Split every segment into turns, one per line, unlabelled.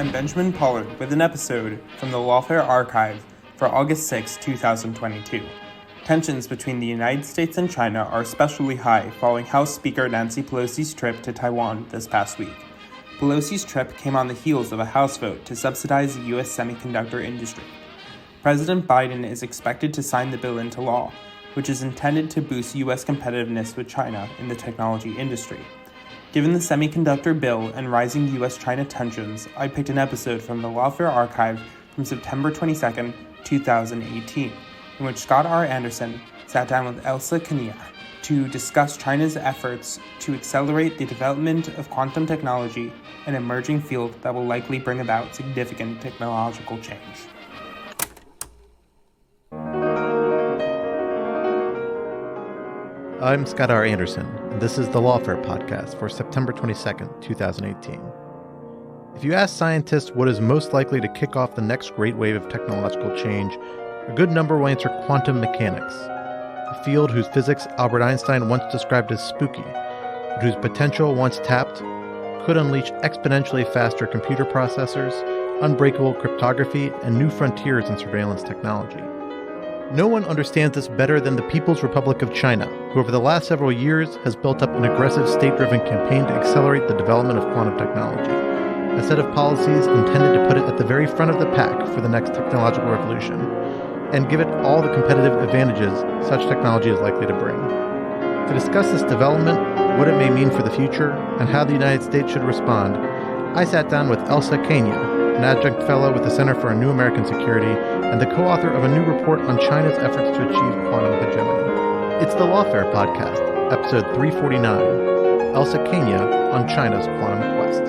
I'm Benjamin Pollard with an episode from the Lawfare archive for August 6, 2022. Tensions between the United States and China are especially high following House Speaker Nancy Pelosi's trip to Taiwan this past week. Pelosi's trip came on the heels of a House vote to subsidize the U.S. semiconductor industry. President Biden is expected to sign the bill into law, which is intended to boost U.S. competitiveness with China in the technology industry. Given the semiconductor bill and rising U.S.-China tensions, I picked an episode from the Lawfare archive from September 22, 2018, in which Scott R. Anderson sat down with Elsa Kania to discuss China's efforts to accelerate the development of quantum technology, an emerging field that will likely bring about significant technological change.
I'm Scott R. Anderson, and this is the Lawfare podcast for September 22nd, 2018. If you ask scientists what is most likely to kick off the next great wave of technological change, a good number will answer quantum mechanics, a field whose physics Albert Einstein once described as spooky, but whose potential, once tapped, could unleash exponentially faster computer processors, unbreakable cryptography, and new frontiers in surveillance technology. No one understands this better than the People's Republic of China, who over the last several years has built up an aggressive state-driven campaign to accelerate the development of quantum technology, a set of policies intended to put it at the very front of the pack for the next technological revolution, and give it all the competitive advantages such technology is likely to bring. To discuss this development, what it may mean for the future, and how the United States should respond, I sat down with Elsa Kania, an adjunct fellow with the Center for a New American Security, and the co-author of a new report on China's efforts to achieve quantum hegemony. It's the Lawfare podcast, episode 349, Elsa Kania on China's quantum quest.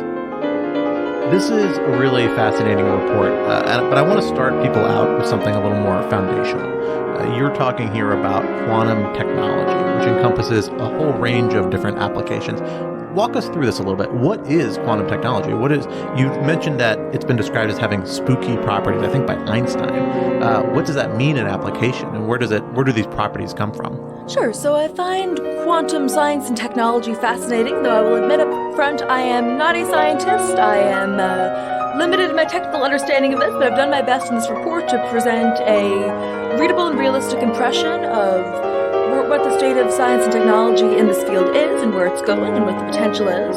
This is a really fascinating report, but I want to start people out with something a little more foundational. You're talking here about quantum technology, which encompasses a whole range of different applications. Walk us through this a little bit. What is quantum technology? You mentioned that it's been described as having spooky properties, I think by Einstein. What does that mean in application, and where do these properties come from?
Sure. So I find quantum science and technology fascinating, though I will admit up front I am not a scientist. I am limited in my technical understanding of this, but I've done my best in this report to present a readable and realistic impression of what the state of science and technology in this field is and where it's going and what the potential is.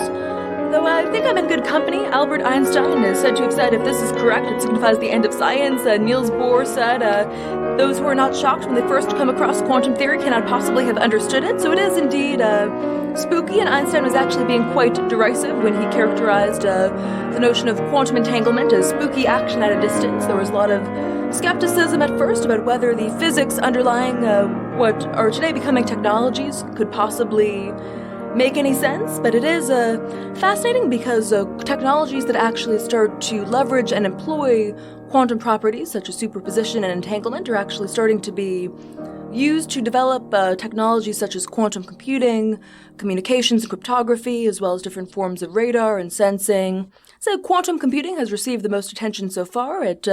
Though I think I'm in good company. Albert Einstein is said to have said, if this is correct, it signifies the end of science. Niels Bohr said, those who are not shocked when they first come across quantum theory cannot possibly have understood it. So it is indeed spooky, and Einstein was actually being quite derisive when he characterized the notion of quantum entanglement as spooky action at a distance. There was a lot of skepticism at first about whether the physics underlying what are today becoming technologies could possibly make any sense, but it is fascinating because technologies that actually start to leverage and employ quantum properties such as superposition and entanglement are actually starting to be used to develop technologies such as quantum computing, communications and cryptography, as well as different forms of radar and sensing. So quantum computing has received the most attention so far. It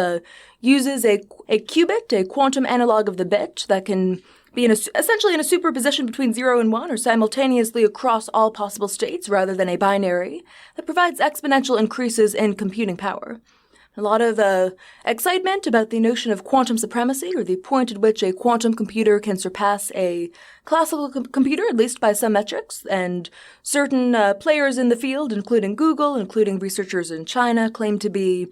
uses a qubit, a quantum analog of the bit, that can be essentially in a superposition between 0 and 1 or simultaneously across all possible states rather than a binary, that provides exponential increases in computing power. A lot of excitement about the notion of quantum supremacy, or the point at which a quantum computer can surpass a classical computer, at least by some metrics, and certain players in the field, including Google, including researchers in China, claim to be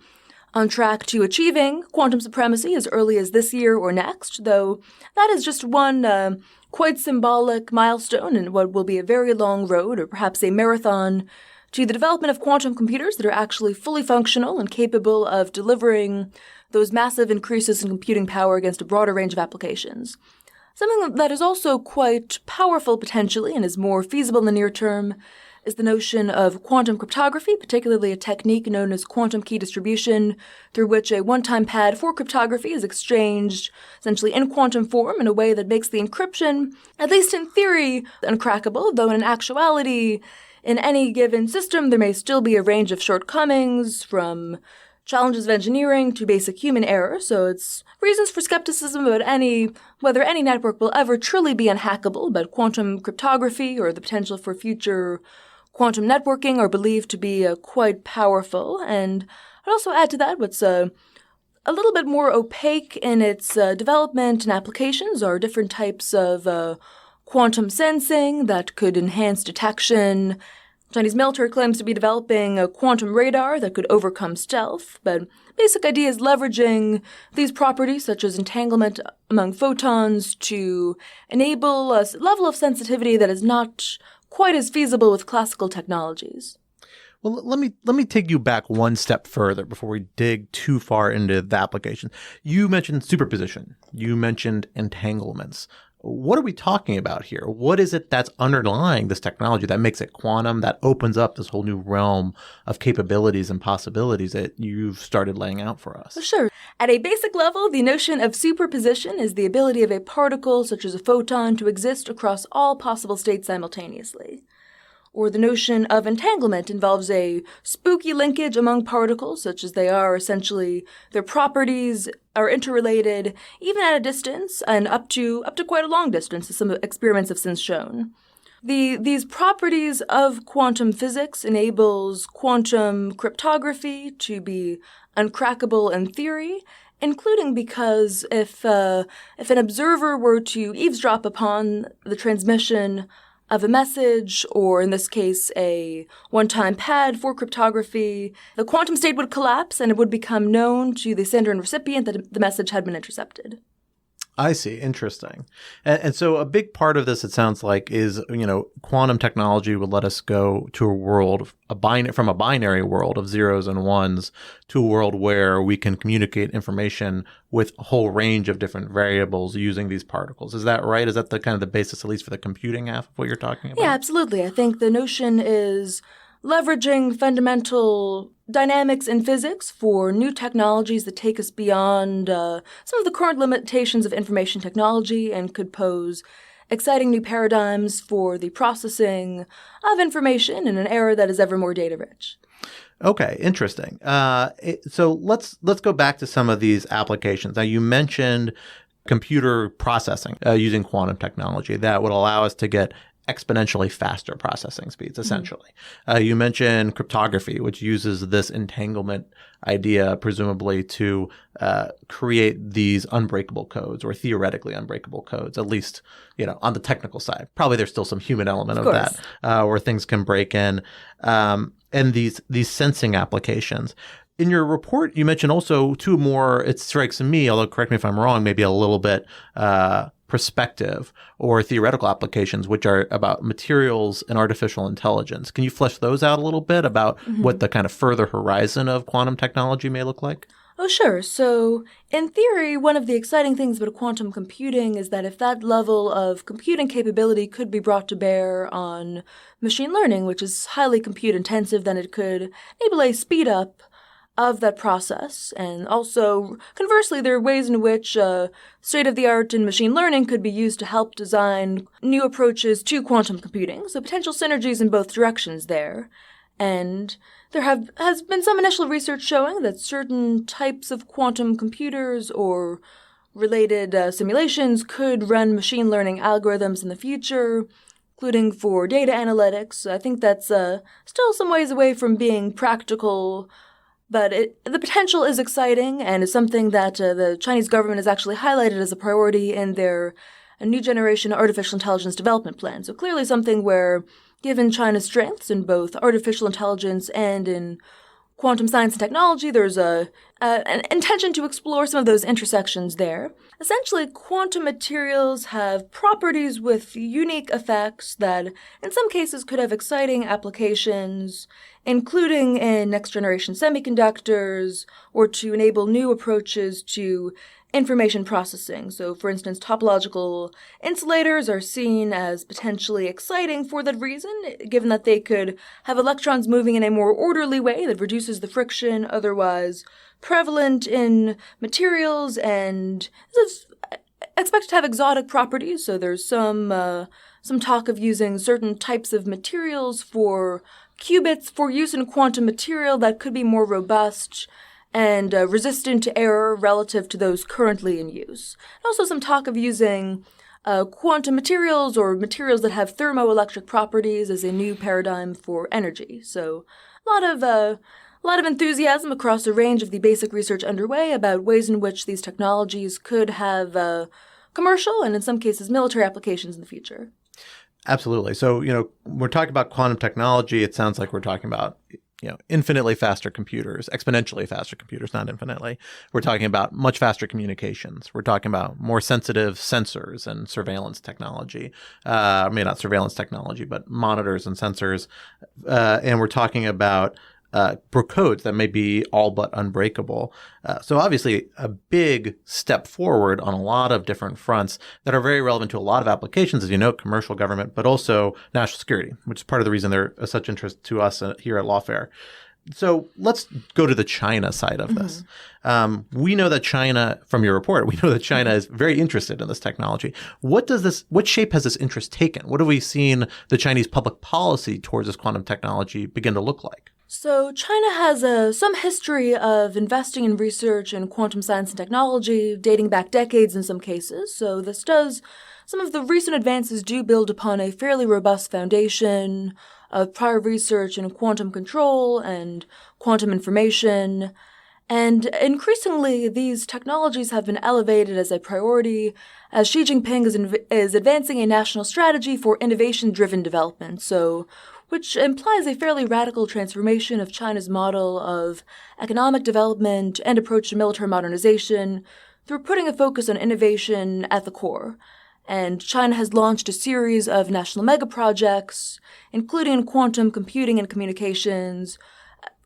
on track to achieving quantum supremacy as early as this year or next, though that is just one quite symbolic milestone in what will be a very long road, or perhaps a marathon, to the development of quantum computers that are actually fully functional and capable of delivering those massive increases in computing power against a broader range of applications. Something that is also quite powerful potentially and is more feasible in the near term is the notion of quantum cryptography, particularly a technique known as quantum key distribution, through which a one-time pad for cryptography is exchanged essentially in quantum form in a way that makes the encryption, at least in theory, uncrackable, though in actuality, in any given system, there may still be a range of shortcomings, from challenges of engineering to basic human error, so it's reasons for skepticism about whether any network will ever truly be unhackable, but quantum cryptography or the potential for future quantum networking are believed to be quite powerful, and I'd also add to that what's a little bit more opaque in its development and applications are different types of quantum sensing that could enhance detection. Chinese military claims to be developing a quantum radar that could overcome stealth, but basic idea is leveraging these properties, such as entanglement among photons, to enable a level of sensitivity that is not quite as feasible with classical technologies.
Well, let me take you back one step further before we dig too far into the application. You mentioned superposition. You mentioned entanglements. What are we talking about here? What is it that's underlying this technology that makes it quantum, that opens up this whole new realm of capabilities and possibilities that you've started laying out for us?
Sure. At a basic level, the notion of superposition is the ability of a particle, such as a photon, to exist across all possible states simultaneously. Or the notion of entanglement involves a spooky linkage among particles, such as they are essentially their properties are interrelated, even at a distance, and up to quite a long distance, as some experiments have since shown. These properties of quantum physics enables quantum cryptography to be uncrackable in theory, including because if an observer were to eavesdrop upon the transmission of a message, or in this case, a one-time pad for cryptography, the quantum state would collapse and it would become known to the sender and recipient that the message had been intercepted.
I see. Interesting. And so a big part of this, it sounds like, is, quantum technology would let us go to a world, from a binary world of zeros and ones to a world where we can communicate information with a whole range of different variables using these particles. Is that right? Is that the kind of the basis, at least for the computing half of what you're talking about?
Yeah, absolutely. I think the notion is leveraging fundamental dynamics in physics for new technologies that take us beyond some of the current limitations of information technology and could pose exciting new paradigms for the processing of information in an era that is ever more data-rich.
Okay, interesting. So let's go back to some of these applications. Now, you mentioned computer processing using quantum technology that would allow us to get exponentially faster processing speeds, essentially. Mm-hmm. You mentioned cryptography, which uses this entanglement idea, presumably, to create these unbreakable codes or theoretically unbreakable codes, at least, on the technical side. Probably there's still some human element of that where things can break in. And these sensing applications. In your report, you mentioned also two more, it strikes me, although correct me if I'm wrong, maybe a little bit perspective or theoretical applications, which are about materials and artificial intelligence. Can you flesh those out a little bit about what the kind of further horizon of quantum technology may look like?
Oh, sure. So, in theory, one of the exciting things about quantum computing is that if that level of computing capability could be brought to bear on machine learning, which is highly compute intensive, then it could enable a speed up of that process. And also, conversely, there are ways in which state-of-the-art in machine learning could be used to help design new approaches to quantum computing. So potential synergies in both directions there. And there has been some initial research showing that certain types of quantum computers or related simulations could run machine learning algorithms in the future, including for data analytics. I think that's still some ways away from being practical, but the potential is exciting and is something that the Chinese government has actually highlighted as a priority in their new generation artificial intelligence development plan. So clearly something where, given China's strengths in both artificial intelligence and in quantum science and technology, there's an intention to explore some of those intersections there. Essentially, quantum materials have properties with unique effects that, in some cases, could have exciting applications, including in next-generation semiconductors, or to enable new approaches to information processing. So, for instance, topological insulators are seen as potentially exciting for that reason, given that they could have electrons moving in a more orderly way that reduces the friction otherwise prevalent in materials and is expected to have exotic properties. So there's some talk of using certain types of materials for qubits for use in quantum material that could be more robust and resistant to error relative to those currently in use. Also some talk of using quantum materials or materials that have thermoelectric properties as a new paradigm for energy. So a a lot of enthusiasm across a range of the basic research underway about ways in which these technologies could have commercial and in some cases military applications in the future.
Absolutely. So, when we're talking about quantum technology, it sounds like we're talking about infinitely faster computers, exponentially faster computers, not infinitely. We're talking about much faster communications. We're talking about more sensitive sensors and surveillance technology. Not surveillance technology, but monitors and sensors. And we're talking about codes that may be all but unbreakable. So obviously a big step forward on a lot of different fronts that are very relevant to a lot of applications, as you know, commercial, government, but also national security, which is part of the reason they're of such interest to us here at Lawfare. So let's go to the China side of this. We know that China, from your report, we know that China is very interested in this technology. What shape has this interest taken? What have we seen the Chinese public policy towards this quantum technology begin to look like?
So China has some history of investing in research in quantum science and technology, dating back decades in some cases. So some of the recent advances do build upon a fairly robust foundation of prior research in quantum control and quantum information. And increasingly, these technologies have been elevated as a priority as Xi Jinping is advancing a national strategy for innovation-driven development. Which implies a fairly radical transformation of China's model of economic development and approach to military modernization through putting a focus on innovation at the core. And China has launched a series of national megaprojects, including in quantum computing and communications,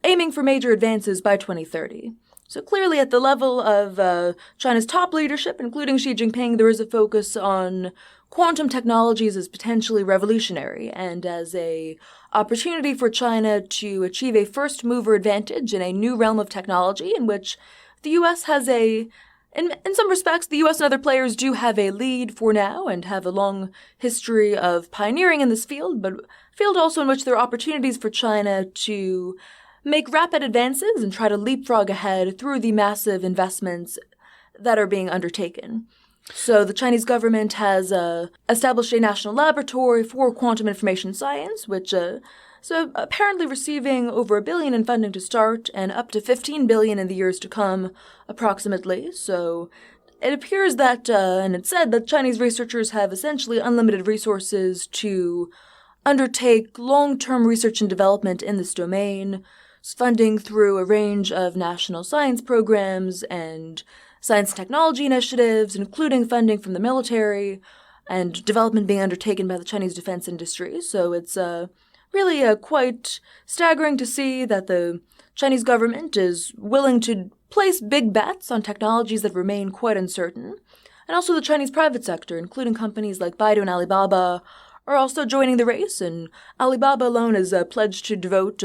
aiming for major advances by 2030. So clearly at the level of China's top leadership, including Xi Jinping, there is a focus on quantum technologies as potentially revolutionary and as a opportunity for China to achieve a first-mover advantage in a new realm of technology in which the U.S. has in some respects, the U.S. and other players do have a lead for now and have a long history of pioneering in this field, but a field also in which there are opportunities for China to make rapid advances and try to leapfrog ahead through the massive investments that are being undertaken. So the Chinese government has established a national laboratory for quantum information science, which so apparently receiving over $1 billion in funding to start and up to $15 billion in the years to come, approximately. So it appears that, and it's said that Chinese researchers have essentially unlimited resources to undertake long-term research and development in this domain, funding through a range of national science programs and science and technology initiatives, including funding from the military and development being undertaken by the Chinese defense industry. So it's really quite staggering to see that the Chinese government is willing to place big bets on technologies that remain quite uncertain. And also the Chinese private sector, including companies like Baidu and Alibaba, are also joining the race. And Alibaba alone is pledged to devote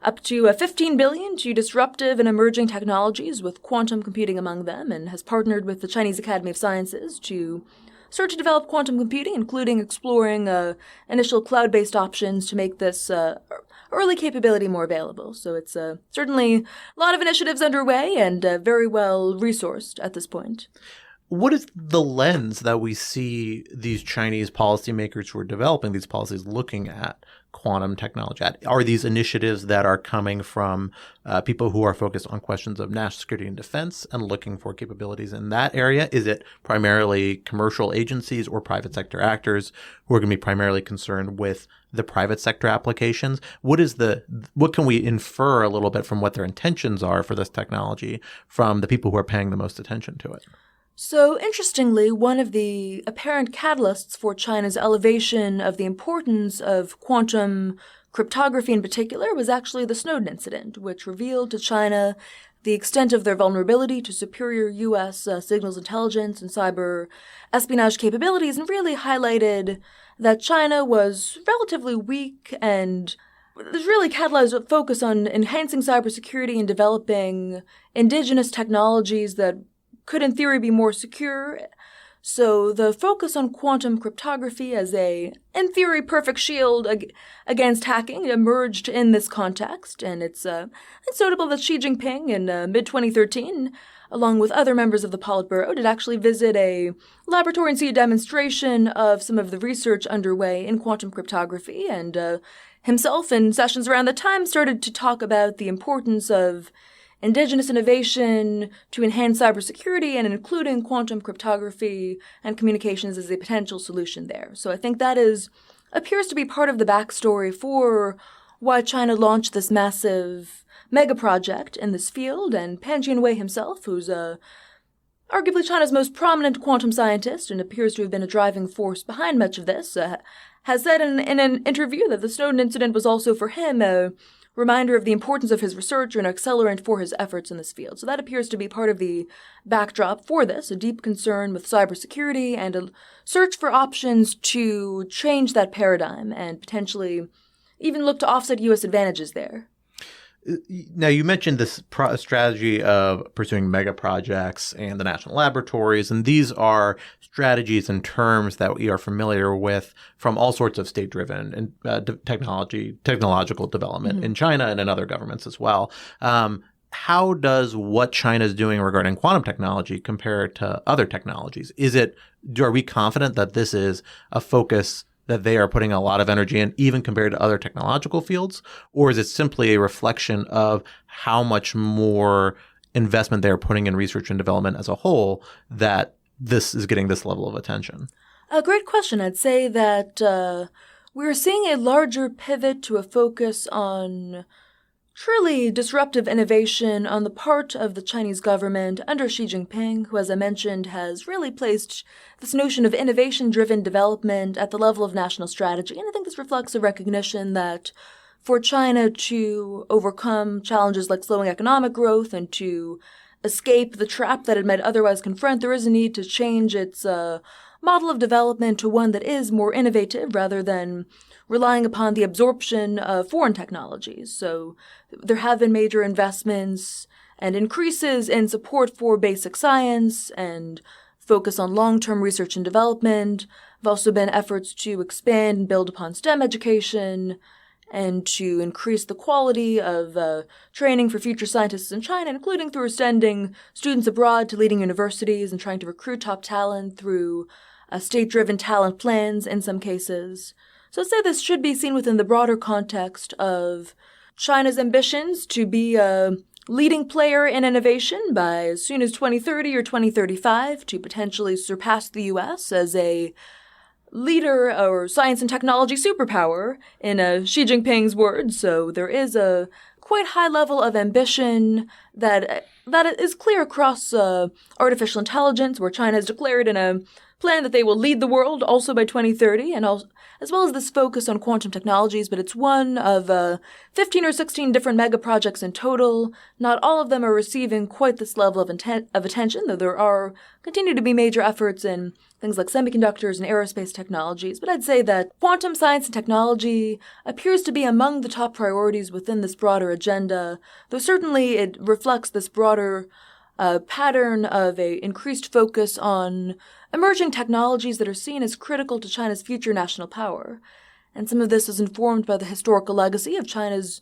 up to $15 billion to disruptive and emerging technologies, with quantum computing among them, and has partnered with the Chinese Academy of Sciences to start to develop quantum computing, including exploring initial cloud-based options to make this early capability more available. So it's certainly a lot of initiatives underway and very well resourced at this point.
What is the lens that we see these Chinese policymakers who are developing these policies looking at quantum technology at? Are these initiatives that are coming from people who are focused on questions of national security and defense and looking for capabilities in that area? Is it primarily commercial agencies or private sector actors who are going to be primarily concerned with the private sector applications? What can we infer a little bit from what their intentions are for this technology from the people who are paying the most attention to it?
So, interestingly, one of the apparent catalysts for China's elevation of the importance of quantum cryptography in particular was actually the Snowden incident, which revealed to China the extent of their vulnerability to superior U.S. Signals intelligence and cyber espionage capabilities, and really highlighted that China was relatively weak and there's really catalyzed a focus on enhancing cybersecurity and developing indigenous technologies that could in theory be more secure. So the focus on quantum cryptography as a, in theory, perfect shield against hacking emerged in this context. And it's notable that Xi Jinping in mid-2013 along with other members of the Politburo, did actually visit a laboratory and see a demonstration of some of the research underway in quantum cryptography, and himself, in sessions around the time, started to talk about the importance of indigenous innovation to enhance cybersecurity, and including quantum cryptography and communications as a potential solution there. So I think that appears to be part of the backstory for why China launched this massive mega project in this field, and Pan Jianwei himself, who's arguably China's most prominent quantum scientist and appears to have been a driving force behind much of this, has said in an interview that the Snowden incident was also for him a reminder of the importance of his research and an accelerant for his efforts in this field. So that appears to be part of the backdrop for this, a deep concern with cybersecurity and a search for options to change that paradigm and potentially even look to offset U.S. advantages there.
Now, you mentioned this strategy of pursuing mega projects and the national laboratories, and these are strategies and terms that we are familiar with from all sorts of state-driven technological development in China and in other governments as well. How does what China is doing regarding quantum technology compare to other technologies? Are we confident that this is a focus that they are putting a lot of energy in, even compared to other technological fields? Or is it simply a reflection of how much more investment they're putting in research and development as a whole that this is getting this level of attention?
A great question. I'd say that we're seeing a larger pivot to a focus on truly disruptive innovation on the part of the Chinese government under Xi Jinping, who, as I mentioned, has really placed this notion of innovation-driven development at the level of national strategy. And I think this reflects a recognition that for China to overcome challenges like slowing economic growth and to escape the trap that it might otherwise confront, there is a need to change its model of development to one that is more innovative rather than relying upon the absorption of foreign technologies. So there have been major investments and increases in support for basic science and focus on long-term research and development. There have also been efforts to expand and build upon STEM education and to increase the quality of training for future scientists in China, including through sending students abroad to leading universities and trying to recruit top talent through state-driven talent plans in some cases. So I'd say this should be seen within the broader context of China's ambitions to be a leading player in innovation by as soon as 2030 or 2035 to potentially surpass the U.S. as a leader or science and technology superpower, in Xi Jinping's words. So there is a quite high level of ambition that is clear across artificial intelligence, where China has declared in a plan that they will lead the world also by 2030, and also, as well as this focus on quantum technologies, but it's one of 15 or 16 different mega projects in total. Not all of them are receiving quite this level of attention, though there continue to be major efforts in things like semiconductors and aerospace technologies. But I'd say that quantum science and technology appears to be among the top priorities within this broader agenda, though certainly it reflects this broader pattern of a increased focus on emerging technologies that are seen as critical to China's future national power. And some of this is informed by the historical legacy of China's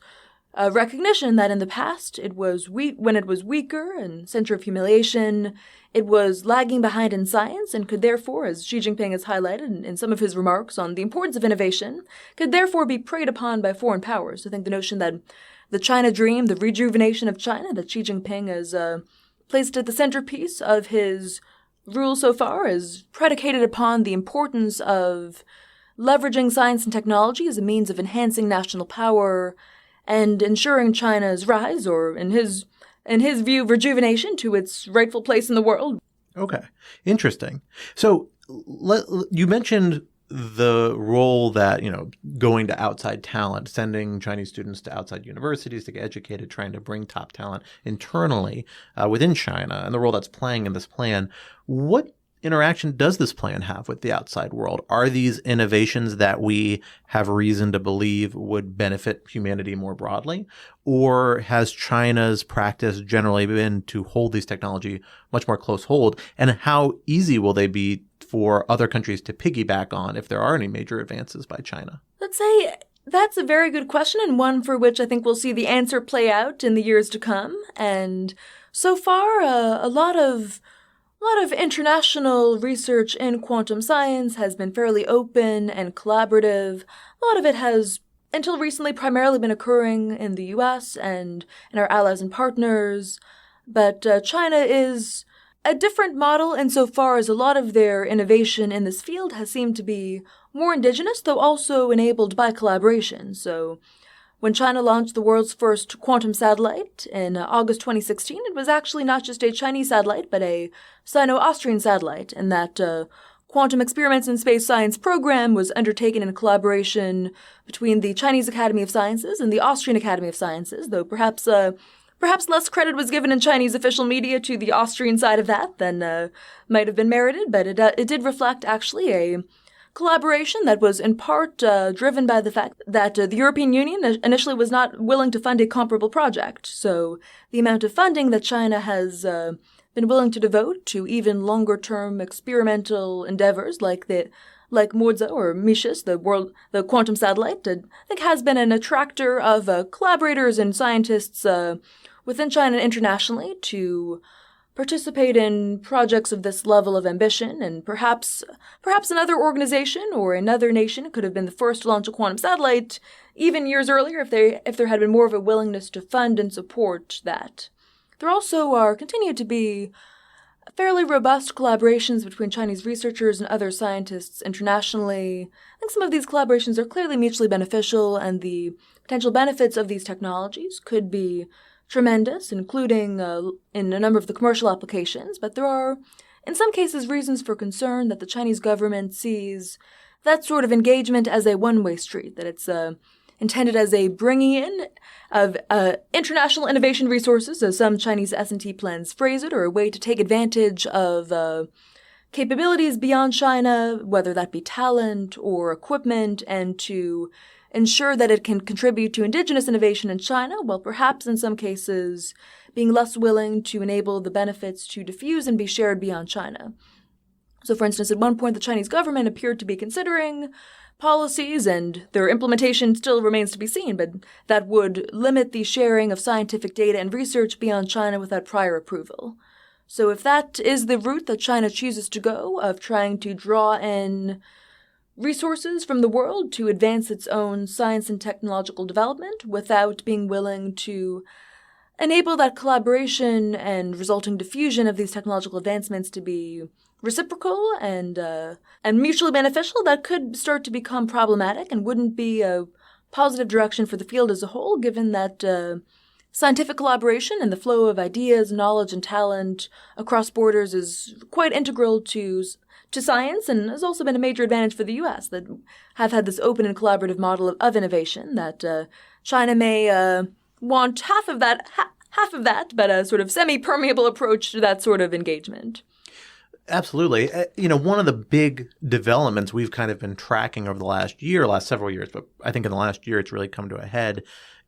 recognition that in the past, when it was weaker and center of humiliation, it was lagging behind in science and could therefore, as Xi Jinping has highlighted in some of his remarks on the importance of innovation, could therefore be preyed upon by foreign powers. I think the notion that the China dream, the rejuvenation of China that Xi Jinping has placed at the centerpiece of his rule so far is predicated upon the importance of leveraging science and technology as a means of enhancing national power and ensuring China's rise, or in his view, rejuvenation to its rightful place in the world.
Okay. Interesting. So you mentioned the role that, going to outside talent, sending Chinese students to outside universities to get educated, trying to bring top talent internally within China, and the role that's playing in this plan. What interaction does this plan have with the outside world? Are these innovations that we have reason to believe would benefit humanity more broadly? Or has China's practice generally been to hold these technology much more close hold? And how easy will they be for other countries to piggyback on if there are any major advances by China?
Let's say That's a very good question, and one for which I think we'll see the answer play out in the years to come. And so far, a lot of international research in quantum science has been fairly open and collaborative. A lot of it has, until recently, primarily been occurring in the US and in our allies and partners. But China is a different model insofar as a lot of their innovation in this field has seemed to be more indigenous, though also enabled by collaboration. So when China launched the world's first quantum satellite in August 2016, it was actually not just a Chinese satellite, but a Sino-Austrian satellite, and that Quantum Experiments in Space Science program was undertaken in collaboration between the Chinese Academy of Sciences and the Austrian Academy of Sciences, though perhaps less credit was given in Chinese official media to the Austrian side of that than might have been merited, but it did reflect actually a collaboration that was in part driven by the fact that the European Union initially was not willing to fund a comparable project. So the amount of funding that China has been willing to devote to even longer-term experimental endeavors like MORZA or MISHIS, the quantum satellite, I think has been an attractor of collaborators and scientists within China and internationally to participate in projects of this level of ambition, and perhaps another organization or another nation could have been the first to launch a quantum satellite even years earlier if there had been more of a willingness to fund and support that. There also continue to be fairly robust collaborations between Chinese researchers and other scientists internationally. I think some of these collaborations are clearly mutually beneficial, and the potential benefits of these technologies could be tremendous, including in a number of the commercial applications, but there are, in some cases, reasons for concern that the Chinese government sees that sort of engagement as a one-way street, that it's intended as a bringing in of international innovation resources, as some Chinese S&T plans phrase it, or a way to take advantage of capabilities beyond China, whether that be talent or equipment, and to ensure that it can contribute to indigenous innovation in China, while perhaps in some cases being less willing to enable the benefits to diffuse and be shared beyond China. So, for instance, at one point the Chinese government appeared to be considering policies, and their implementation still remains to be seen, but that would limit the sharing of scientific data and research beyond China without prior approval. So if that is the route that China chooses to go, of trying to draw in resources from the world to advance its own science and technological development without being willing to enable that collaboration and resulting diffusion of these technological advancements to be reciprocal and mutually beneficial, that could start to become problematic and wouldn't be a positive direction for the field as a whole, given that scientific collaboration and the flow of ideas, knowledge, and talent across borders is quite integral to science, and has also been a major advantage for the U.S. that have had this open and collaborative model of innovation, that China may want half of that, but a sort of semi-permeable approach to that sort of engagement.
Absolutely. One of the big developments we've kind of been tracking over the last several years, but I think in the last year it's really come to a head,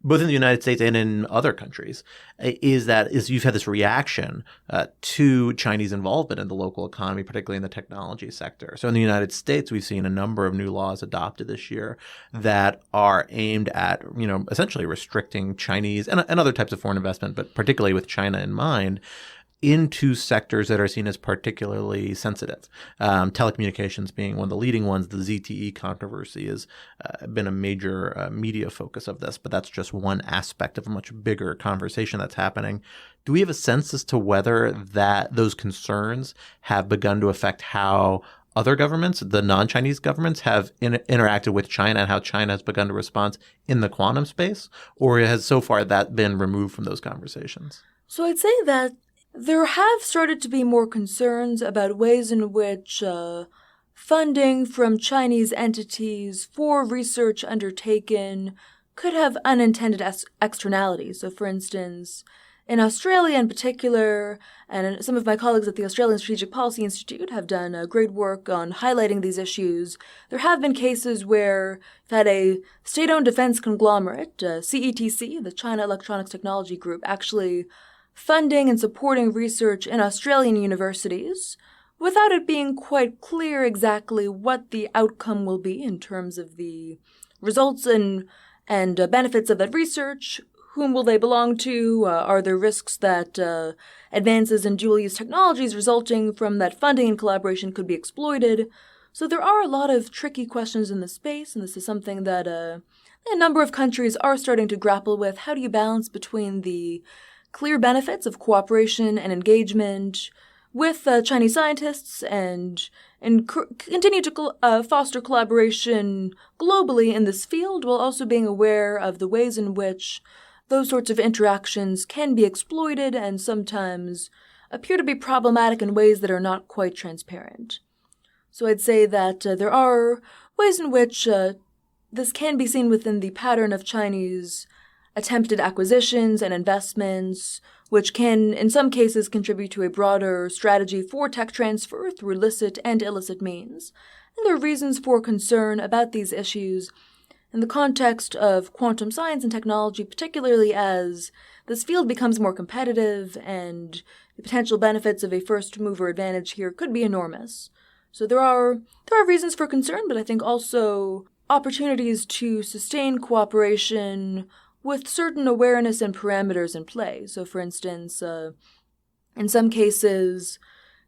both in the United States and in other countries, is you've had this reaction to Chinese involvement in the local economy, particularly in the technology sector. So in the United States, we've seen a number of new laws adopted this year that are aimed at, essentially restricting Chinese and other types of foreign investment, but particularly with China in mind, into sectors that are seen as particularly sensitive. Telecommunications being one of the leading ones. The ZTE controversy has been a major media focus of this, but that's just one aspect of a much bigger conversation that's happening. Do we have a sense as to whether those concerns have begun to affect how other governments, the non-Chinese governments, have interacted with China, and how China has begun to respond in the quantum space? Or has so far that been removed from those conversations?
So I'd say that there have started to be more concerns about ways in which funding from Chinese entities for research undertaken could have unintended externalities. So, for instance, in Australia in particular, and some of my colleagues at the Australian Strategic Policy Institute have done great work on highlighting these issues. There have been cases where you've had a state-owned defense conglomerate, CETC, the China Electronics Technology Group, actually funding and supporting research in Australian universities without it being quite clear exactly what the outcome will be in terms of the results and benefits of that research? Whom will they belong to? Are there risks that advances in dual-use technologies resulting from that funding and collaboration could be exploited? So there are a lot of tricky questions in this space, and this is something that a number of countries are starting to grapple with. How do you balance between the clear benefits of cooperation and engagement with Chinese scientists and continue to foster collaboration globally in this field, while also being aware of the ways in which those sorts of interactions can be exploited and sometimes appear to be problematic in ways that are not quite transparent. So I'd say that there are ways in which this can be seen within the pattern of Chinese attempted acquisitions and investments, which can, in some cases, contribute to a broader strategy for tech transfer through licit and illicit means. And there are reasons for concern about these issues in the context of quantum science and technology, particularly as this field becomes more competitive and the potential benefits of a first-mover advantage here could be enormous. So there are reasons for concern, but I think also opportunities to sustain cooperation with certain awareness and parameters in play. So for instance, in some cases,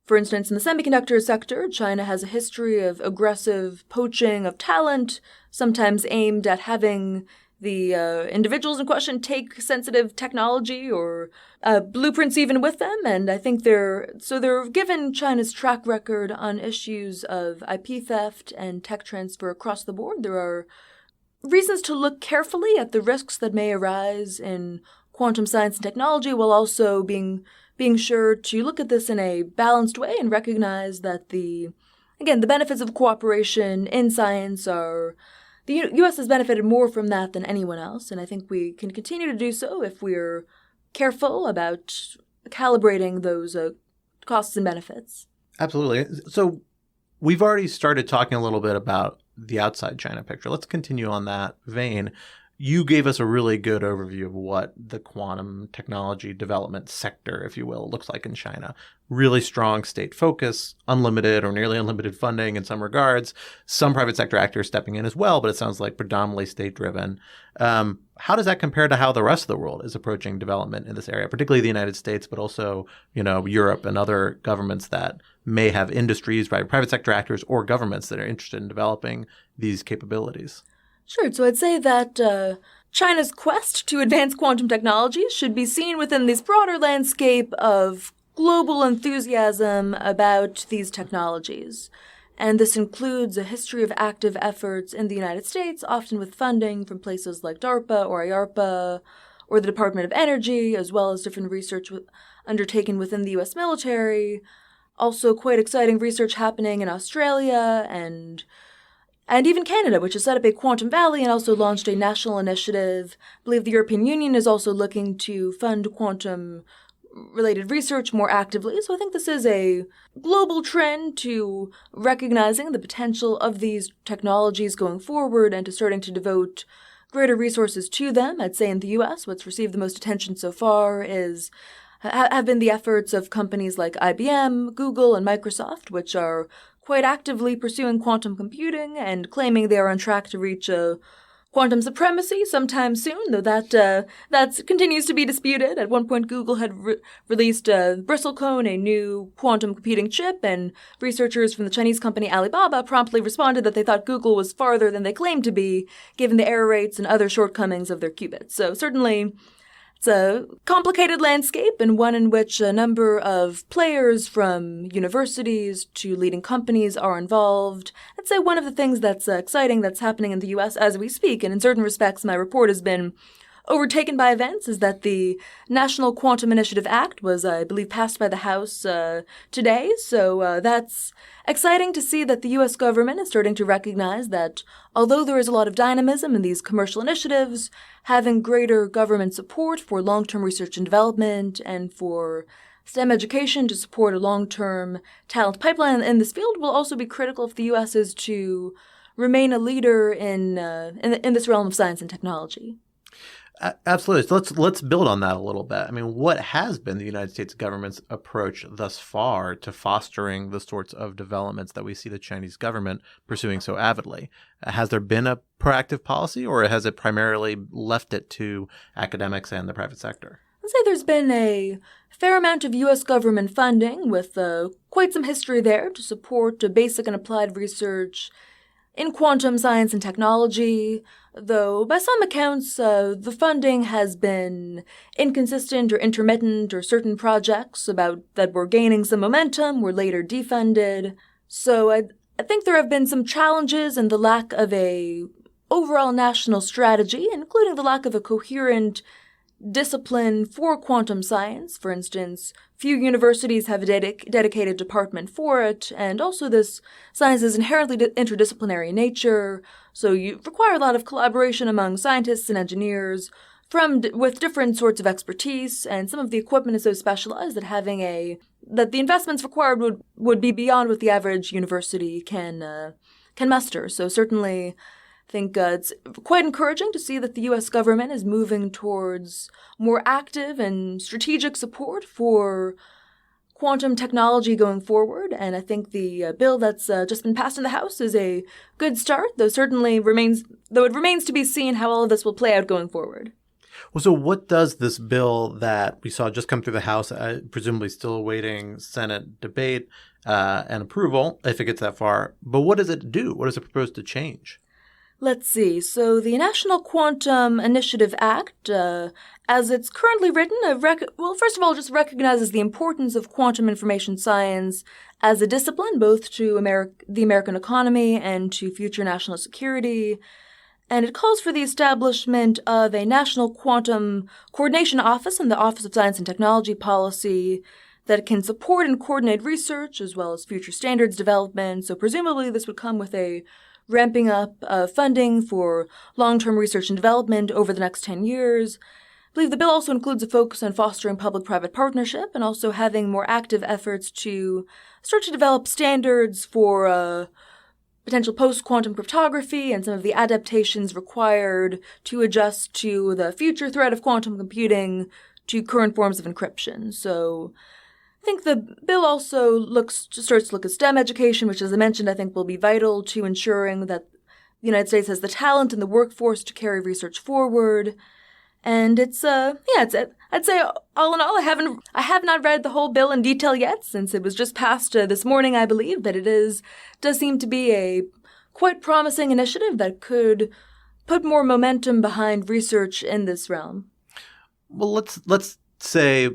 for instance, in the semiconductor sector, China has a history of aggressive poaching of talent, sometimes aimed at having the individuals in question take sensitive technology or blueprints even with them. And I think they're given China's track record on issues of IP theft and tech transfer across the board. There are reasons to look carefully at the risks that may arise in quantum science and technology, while also being sure to look at this in a balanced way and recognize that the benefits of cooperation in science are, the U.S. has benefited more from that than anyone else, and I think we can continue to do so if we're careful about calibrating those costs and benefits.
Absolutely. So we've already started talking a little bit about the outside China picture. Let's continue on that vein. You gave us a really good overview of what the quantum technology development sector, if you will, looks like in China. Really strong state focus, unlimited or nearly unlimited funding in some regards, some private sector actors stepping in as well, but it sounds like predominantly state-driven. How does that compare to how the rest of the world is approaching development in this area, particularly the United States, but also, Europe and other governments that may have industries, private sector actors, or governments that are interested in developing these capabilities?
Sure. So I'd say that China's quest to advance quantum technology should be seen within this broader landscape of global enthusiasm about these technologies. And this includes a history of active efforts in the United States, often with funding from places like DARPA or IARPA or the Department of Energy, as well as different research undertaken within the U.S. military. Also quite exciting research happening in Australia and even Canada, which has set up a Quantum Valley and also launched a national initiative. I believe the European Union is also looking to fund quantum-related research more actively. So I think this is a global trend to recognizing the potential of these technologies going forward and to starting to devote greater resources to them. I'd say in the U.S., what's received the most attention so far have been the efforts of companies like IBM, Google, and Microsoft, which are quite actively pursuing quantum computing and claiming they are on track to reach quantum supremacy sometime soon, though that continues to be disputed. At one point, Google had released Bristlecone, a new quantum computing chip, and researchers from the Chinese company Alibaba promptly responded that they thought Google was farther than they claimed to be, given the error rates and other shortcomings of their qubits. So certainly, it's a complicated landscape and one in which a number of players from universities to leading companies are involved. I'd say one of the things that's exciting that's happening in the U.S. as we speak, and in certain respects my report has been overtaken by events, is that the National Quantum Initiative Act was, I believe, passed by the House today. So that's exciting to see that the U.S. government is starting to recognize that although there is a lot of dynamism in these commercial initiatives, having greater government support for long-term research and development and for STEM education to support a long-term talent pipeline in this field will also be critical if the U.S. is to remain a leader in this realm of science and technology.
Absolutely. So let's build on that a little bit. I mean, what has been the United States government's approach thus far to fostering the sorts of developments that we see the Chinese government pursuing so avidly? Has there been a proactive policy, or has it primarily left it to academics and the private sector?
I'd say there's been a fair amount of U.S. government funding with quite some history there to support basic and applied research in quantum science and technology, though by some accounts the funding has been inconsistent or intermittent, or certain projects that were gaining some momentum were later defunded. So I think there have been some challenges in the lack of a overall national strategy, including the lack of a coherent discipline for quantum science. For instance, few universities have a dedicated department for it, and also this science is inherently interdisciplinary in nature, so you require a lot of collaboration among scientists and engineers with different sorts of expertise, and some of the equipment is so specialized that the investments required would be beyond what the average university can muster. So certainly I think it's quite encouraging to see that the U.S. government is moving towards more active and strategic support for quantum technology going forward, and I think the bill that's just been passed in the House is a good start, though it remains to be seen how all of this will play out going forward.
Well, so what does this bill that we saw just come through the House, presumably still awaiting Senate debate and approval, if it gets that far, but what does it do? What does it propose to change?
Let's see. So the National Quantum Initiative Act, as it's currently written, first of all, just recognizes the importance of quantum information science as a discipline, both to the American economy and to future national security. And it calls for the establishment of a National Quantum Coordination Office in the Office of Science and Technology Policy that can support and coordinate research as well as future standards development. So presumably this would come with a ramping up funding for long-term research and development over the next 10 years. I believe the bill also includes a focus on fostering public-private partnership and also having more active efforts to start to develop standards for potential post-quantum cryptography and some of the adaptations required to adjust to the future threat of quantum computing to current forms of encryption. So I think the bill also starts to look at STEM education, which, as I mentioned, I think will be vital to ensuring that the United States has the talent and the workforce to carry research forward. And I'd say all in all, I have not read the whole bill in detail yet, since it was just passed this morning, I believe, but does seem to be a quite promising initiative that could put more momentum behind research in this realm.
Well, let's say,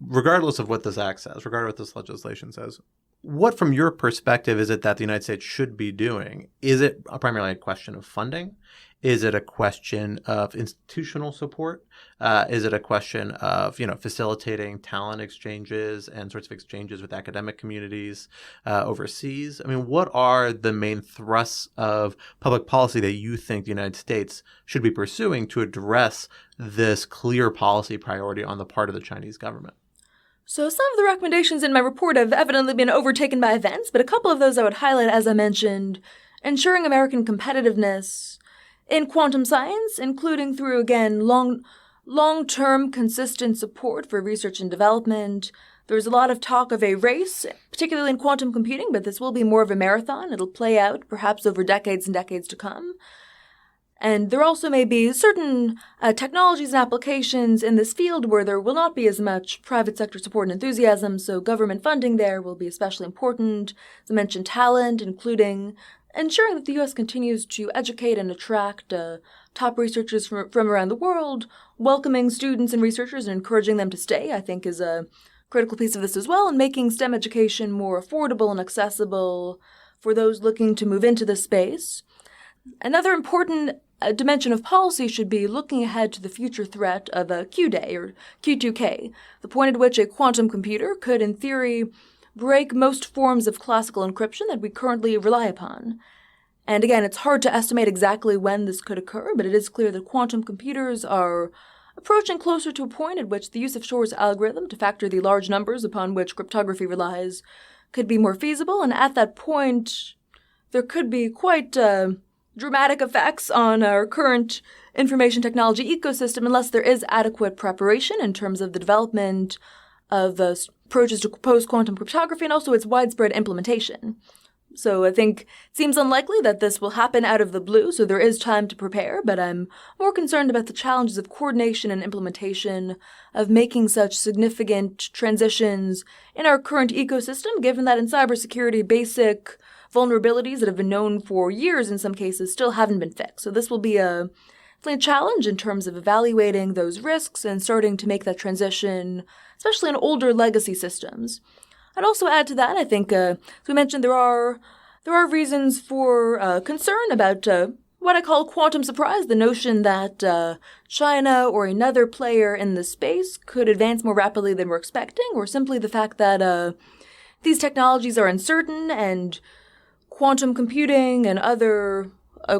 regardless of what this act says, regardless of what this legislation says, what, from your perspective, is it that the United States should be doing? Is it primarily a question of funding? Is it a question of institutional support? Is it a question of, facilitating talent exchanges and sorts of exchanges with academic communities overseas? I mean, what are the main thrusts of public policy that you think the United States should be pursuing to address this clear policy priority on the part of the Chinese government?
So some of the recommendations in my report have evidently been overtaken by events, but a couple of those I would highlight, as I mentioned: ensuring American competitiveness in quantum science, including through, again, long-term consistent support for research and development. There's a lot of talk of a race, particularly in quantum computing, but this will be more of a marathon. It'll play out perhaps over decades and decades to come. And there also may be certain technologies and applications in this field where there will not be as much private sector support and enthusiasm, so government funding there will be especially important. As I mentioned, talent, including ensuring that the U.S. continues to educate and attract top researchers from around the world, welcoming students and researchers and encouraging them to stay, I think, is a critical piece of this as well, and making STEM education more affordable and accessible for those looking to move into this space. Another important dimension of policy should be looking ahead to the future threat of a Q-Day, or Q2K, the point at which a quantum computer could, in theory, break most forms of classical encryption that we currently rely upon. And again, it's hard to estimate exactly when this could occur, but it is clear that quantum computers are approaching closer to a point at which the use of Shor's algorithm to factor the large numbers upon which cryptography relies could be more feasible, and at that point, there could be quite dramatic effects on our current information technology ecosystem unless there is adequate preparation in terms of the development of approaches to post-quantum cryptography and also its widespread implementation. So I think it seems unlikely that this will happen out of the blue, so there is time to prepare, but I'm more concerned about the challenges of coordination and implementation of making such significant transitions in our current ecosystem, given that in cybersecurity, basic vulnerabilities that have been known for years in some cases still haven't been fixed. So this will be a challenge in terms of evaluating those risks and starting to make that transition, especially in older legacy systems. I'd also add to that, I think, as we mentioned, there are reasons for concern about what I call quantum surprise, the notion that China or another player in the space could advance more rapidly than we're expecting, or simply the fact that these technologies are uncertain and quantum computing and other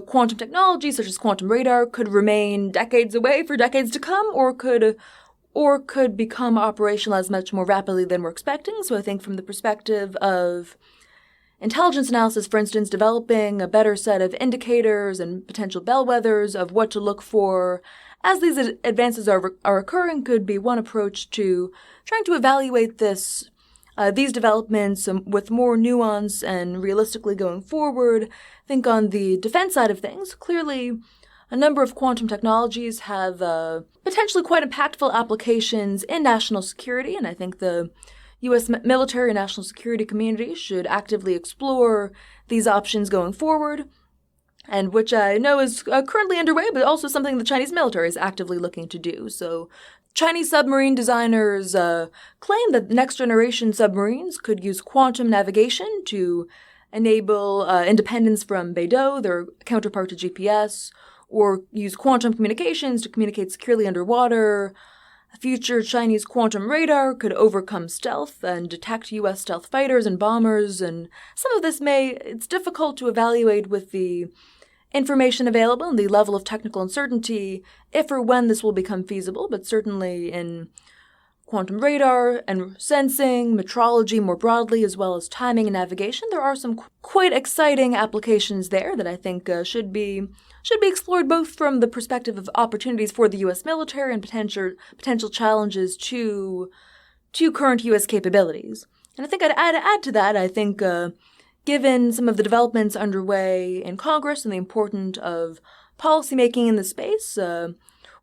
quantum technologies, such as quantum radar, could remain decades away for decades to come, or could become operationalized much more rapidly than we're expecting. So I think from the perspective of intelligence analysis, for instance, developing a better set of indicators and potential bellwethers of what to look for as these advances are occurring could be one approach to trying to evaluate these developments with more nuance and realistically going forward. I think on the defense side of things, clearly a number of quantum technologies have potentially quite impactful applications in national security, and I think the U.S. military and national security community should actively explore these options going forward, and which I know is currently underway, but also something the Chinese military is actively looking to do. So Chinese submarine designers claim that next-generation submarines could use quantum navigation to enable independence from beido, their counterpart to GPS, or use quantum communications to communicate securely underwater. A future Chinese quantum radar could overcome stealth and detect U.S. stealth fighters and bombers, and some of this it's difficult to evaluate with the information available and the level of technical uncertainty if or when this will become feasible, but certainly in quantum radar and sensing, metrology more broadly, as well as timing and navigation, there are some quite exciting applications there that I think should be explored both from the perspective of opportunities for the U.S. military and potential challenges to current U.S. capabilities. And I think I'd add to that, I think given some of the developments underway in Congress and the importance of policymaking in the space,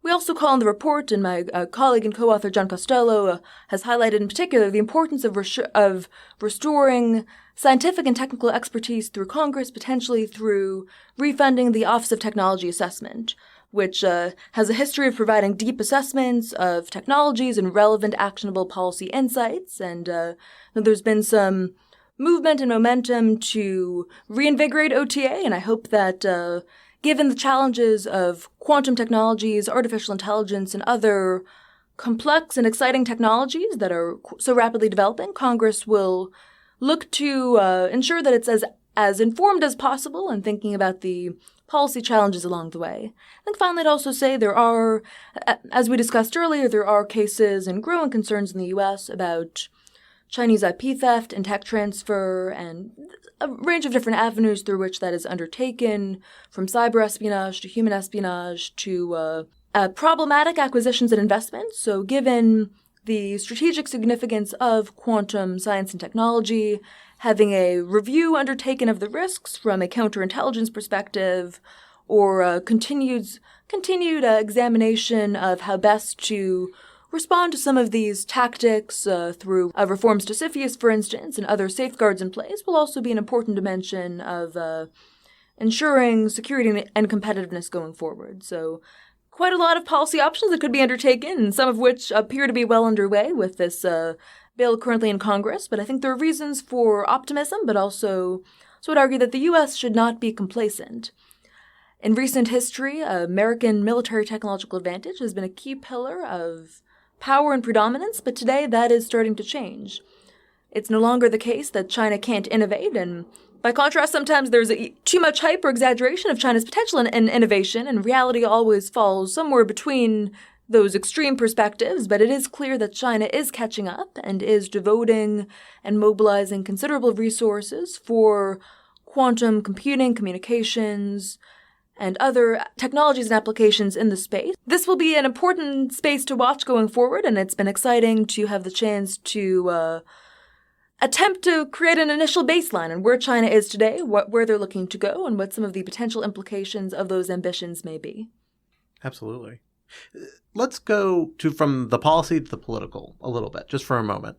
we also call in the report, and my colleague and co-author John Costello has highlighted in particular the importance of restoring scientific and technical expertise through Congress, potentially through refunding the Office of Technology Assessment, which has a history of providing deep assessments of technologies and relevant actionable policy insights. And there's been some movement and momentum to reinvigorate OTA, and I hope that given the challenges of quantum technologies, artificial intelligence, and other complex and exciting technologies that are so rapidly developing, Congress will look to ensure that it's as informed as possible and thinking about the policy challenges along the way. I think finally I'd also say there are, as we discussed earlier, there are cases and growing concerns in the U.S. about Chinese IP theft and tech transfer and a range of different avenues through which that is undertaken, from cyber espionage to human espionage to problematic acquisitions and investments. So given the strategic significance of quantum science and technology, having a review undertaken of the risks from a counterintelligence perspective, or a continued examination of how best to respond to some of these tactics through reforms to CFIUS, for instance, and other safeguards in place will also be an important dimension of ensuring security and competitiveness going forward. So quite a lot of policy options that could be undertaken, some of which appear to be well underway with this bill currently in Congress. But I think there are reasons for optimism, but also would argue that the U.S. should not be complacent. In recent history, American military technological advantage has been a key pillar of power and predominance, but today that is starting to change. It's no longer the case that China can't innovate, and by contrast, sometimes there's too much hype or exaggeration of China's potential in innovation, and reality always falls somewhere between those extreme perspectives, but it is clear that China is catching up and is devoting and mobilizing considerable resources for quantum computing, communications, and other technologies and applications in the space. This will be an important space to watch going forward, and it's been exciting to have the chance to attempt to create an initial baseline on where China is today, where they're looking to go, and what some of the potential implications of those ambitions may be.
Absolutely. Let's go from the policy to the political a little bit, just for a moment.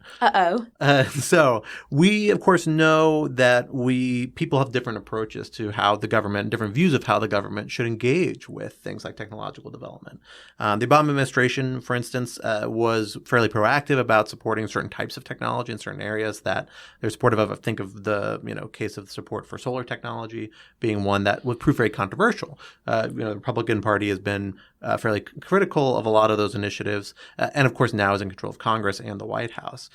So we, of course, know that people have different approaches to how the government, different views of how the government should engage with things like technological development. The Obama administration, for instance, was fairly proactive about supporting certain types of technology in certain areas that they're supportive of. Think of the case of support for solar technology being one that would prove very controversial. The Republican Party has been fairly critical of a lot of those initiatives, and of course now is in control of Congress and the White House.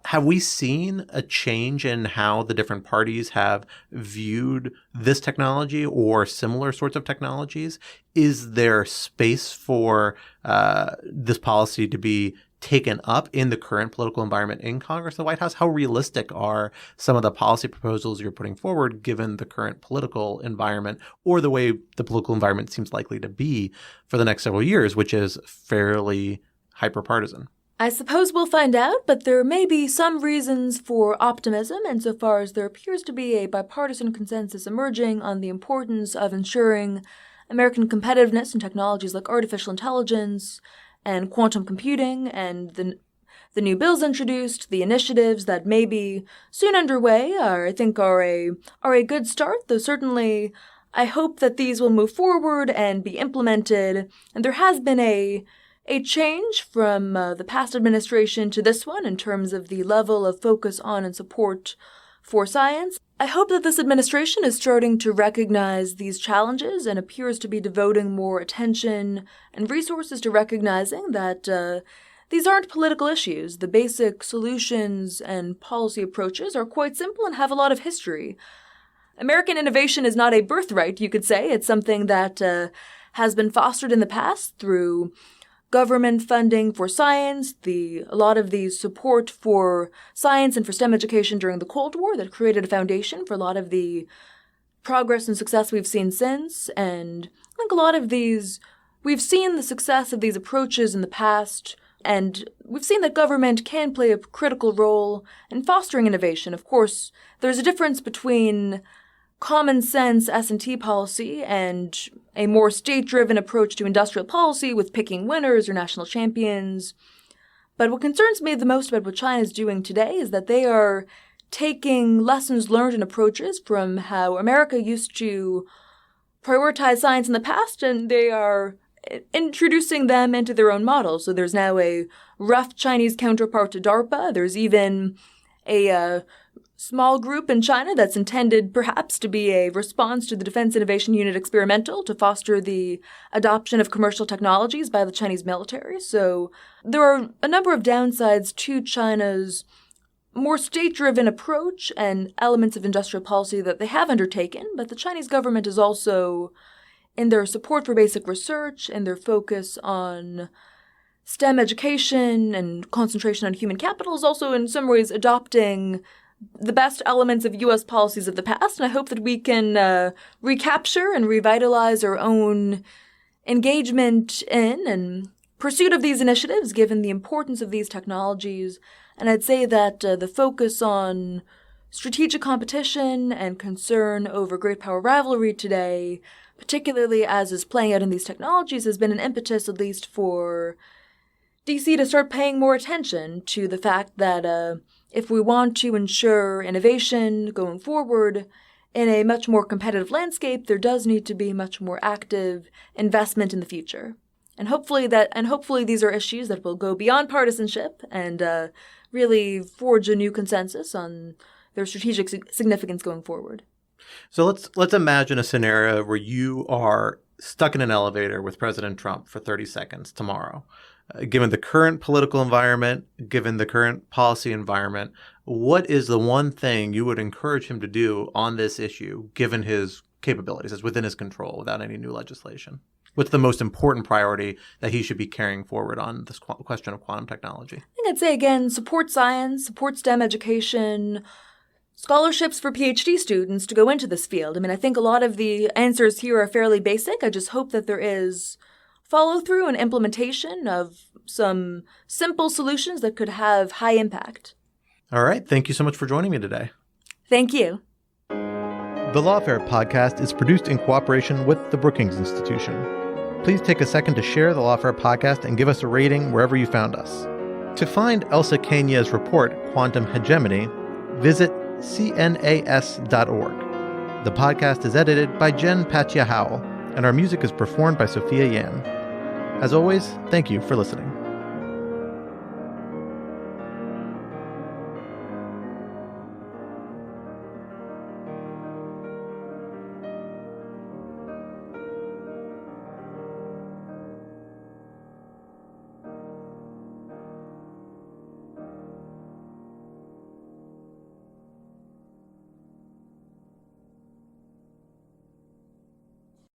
Have we seen a change in how the different parties have viewed this technology or similar sorts of technologies? Is there space for this policy to be taken up in the current political environment in Congress and the White House? How realistic are some of the policy proposals you're putting forward given the current political environment or the way the political environment seems likely to be for the next several years, which is fairly hyper-partisan?
I suppose we'll find out, but there may be some reasons for optimism insofar as there appears to be a bipartisan consensus emerging on the importance of ensuring American competitiveness in technologies like artificial intelligence and quantum computing, and the new bills introduced, the initiatives that may be soon underway I think are a good start, though certainly I hope that these will move forward and be implemented. And there has been a change from the past administration to this one in terms of the level of focus on and support for science. I hope that this administration is starting to recognize these challenges and appears to be devoting more attention and resources to recognizing that these aren't political issues. The basic solutions and policy approaches are quite simple and have a lot of history. American innovation is not a birthright, you could say. It's something that has been fostered in the past through government funding for science, a lot of the support for science and for STEM education during the Cold War that created a foundation for a lot of the progress and success we've seen since. And I think a lot of we've seen the success of these approaches in the past, and we've seen that government can play a critical role in fostering innovation. Of course, there's a difference between common sense S&T policy and a more state-driven approach to industrial policy with picking winners or national champions. But what concerns me the most about what China is doing today is that they are taking lessons learned and approaches from how America used to prioritize science in the past, and they are introducing them into their own models. So there's now a rough Chinese counterpart to DARPA. There's even a small group in China that's intended perhaps to be a response to the Defense Innovation Unit experimental to foster the adoption of commercial technologies by the Chinese military. So there are a number of downsides to China's more state-driven approach and elements of industrial policy that they have undertaken, but the Chinese government is also, in their support for basic research and their focus on STEM education and concentration on human capital, is also in some ways adopting the best elements of U.S. policies of the past, and I hope that we can recapture and revitalize our own engagement in and pursuit of these initiatives, given the importance of these technologies. And I'd say that the focus on strategic competition and concern over great power rivalry today, particularly as is playing out in these technologies, has been an impetus, at least for DC, to start paying more attention to the fact that if we want to ensure innovation going forward in a much more competitive landscape, there does need to be much more active investment in the future. And hopefully these are issues that will go beyond partisanship and really forge a new consensus on their strategic significance going forward.
So let's imagine a scenario where you are stuck in an elevator with President Trump for 30 seconds tomorrow. Given the current political environment, given the current policy environment, what is the one thing you would encourage him to do on this issue, given his capabilities, as within his control, without any new legislation? What's the most important priority that he should be carrying forward on this question of quantum technology?
I think I'd say, again, support science, support STEM education, scholarships for PhD students to go into this field. I mean, I think a lot of the answers here are fairly basic. I just hope that there is follow-through and implementation of some simple solutions that could have high impact.
All right. Thank you so much for joining me today.
Thank you.
The Lawfare podcast is produced in cooperation with the Brookings Institution. Please take a second to share the Lawfare podcast and give us a rating wherever you found us. To find Elsa Kania's report, Quantum Hegemony, visit cnas.org. The podcast is edited by Jen Patya Howell, and our music is performed by Sophia Yan. As always, thank you for listening.